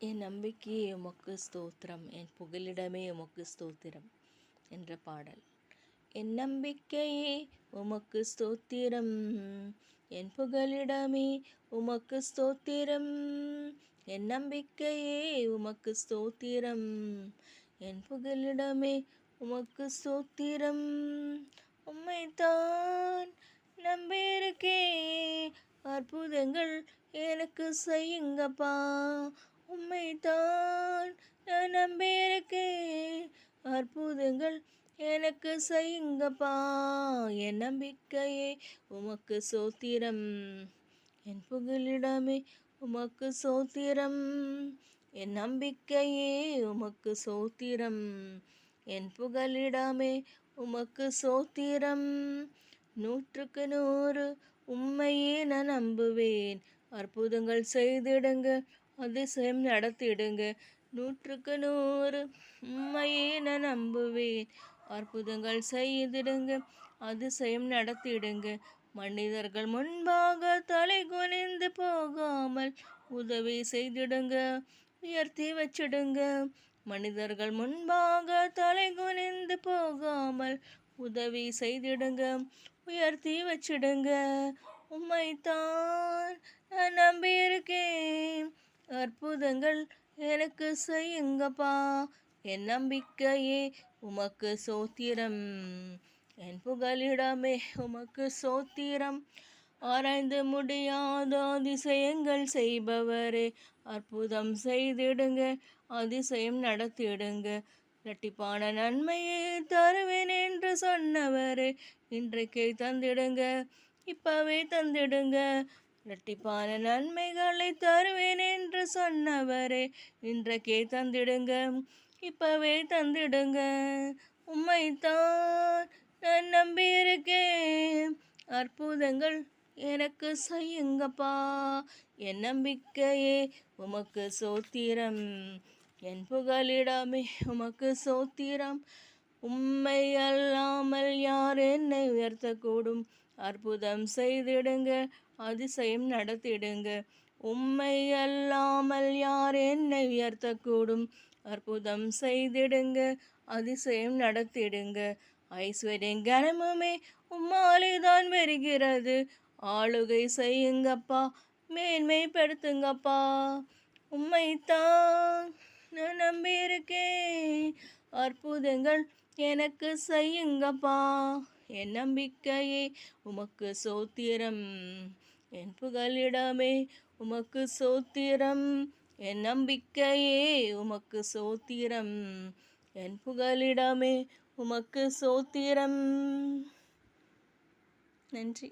என் நம்பிக்கையே உமக்கு ஸ்தோத்திரம், என் புகலிடமே உமக்கு ஸ்தோத்திரம் என்ற பாடல். என் நம்பிக்கையே உமக்கு ஸ்தோத்திரம், என் புகலிடமே உமக்கு ஸ்தோத்திரம். என் நம்பிக்கையே உமக்கு ஸ்தோத்திரம், என் புகலிடமே உமக்கு ஸ்தோத்திரம். உம்மைத்தான் நம்பியிருக்கே, அற்புதங்கள் எனக்கு செய்யுங்கப்பா. உம்மைத்தான் நான் நம்பியிருக்கேன், அற்புதங்கள் எனக்கு செய்யுங்கப்பா. என் நம்பிக்கையே உமக்கு சோத்திரம், என் புகலிடமே உமக்கு சோத்திரம். என் நம்பிக்கையே உமக்கு சோத்திரம், என் புகலிடமே உமக்கு சோத்திரம். 100க்கு 100 உம்மையே நான் நம்புவேன், அற்புதங்கள் செய்திடுங்க, அதிசயம் நடத்திடுங்க. 100க்கு 100 உம்மையே நான் நம்புவேன், அற்புதங்கள் செய்திடுங்க, அதிசயம் நடத்திடுங்க. மனிதர்கள் முன்பாக தலை குனிந்து போகாமல் உதவி செய்திடுங்க, உயர்த்தி வச்சிடுங்க. மனிதர்கள் முன்பாக தலை குனிந்து போகாமல் உதவி செய்திடுங்க, உயர்த்தி வச்சிடுங்க. உம்மைத்தான் நான் நம்பியிருக்கேன், அற்புதங்கள் எனக்கு செய்யுங்கப்பா. என் நம்பிக்கையே உமக்கு சோத்திரம், என் புகலிடமே உமக்கு சோத்திரம். ஆராய்ந்து முடியாத அதிசயங்கள் செய்பவரே, அற்புதம் செய்திடுங்க, அதிசயம் நடத்திடுங்க. இரட்டிப்பான நன்மையை தருவேன் என்று சொன்னவரே, இன்றைக்கே தந்திடுங்க, இப்பவே தந்திடுங்க. இரட்டிப்பான நன்மைகளை தருவேன் என்று சொன்னவரே, இன்றைக்கே தந்திடுங்க, இப்பவே தந்திடுங்க. உம்மைத்தான் நான் நம்பியிருக்கேன், அற்புதங்கள் எனக்கு செய்யுங்கப்பா. என் நம்பிக்கையே உமக்கு சோத்திரம், என் புகலிடமே உமக்கு சோத்திரம். உம்மை அல்லாமல் யார் என்னை உயர்த்தக்கூடும், அற்புதம் செய்திடுங்க, அதிசயம் நடத்திடுங்க. உம்மை அல்லாமல் யார் என்னை உயர்த்தக்கூடும், அற்புதம் செய்திடுங்க, அதிசயம் நடத்திடுங்க. ஐஸ்வர்யம் கனமுமே உம்மாலேதான் வருகிறது, ஆளுகை செய்யுங்கப்பா, மேன்மைப்படுத்துங்கப்பா. உம்மைத்தான் நான் நம்பியிருக்கேன், அற்புதங்கள் எனக்கு செய்யுங்கப்பா. என் நம்பிக்கையே உமக்கு சோத்திரம், என் புகலிடமே உமக்கு சோத்திரம். என் நம்பிக்கையே உமக்கு சோத்திரம், என் புகலிடமே உமக்கு சோத்திரம். நன்றி.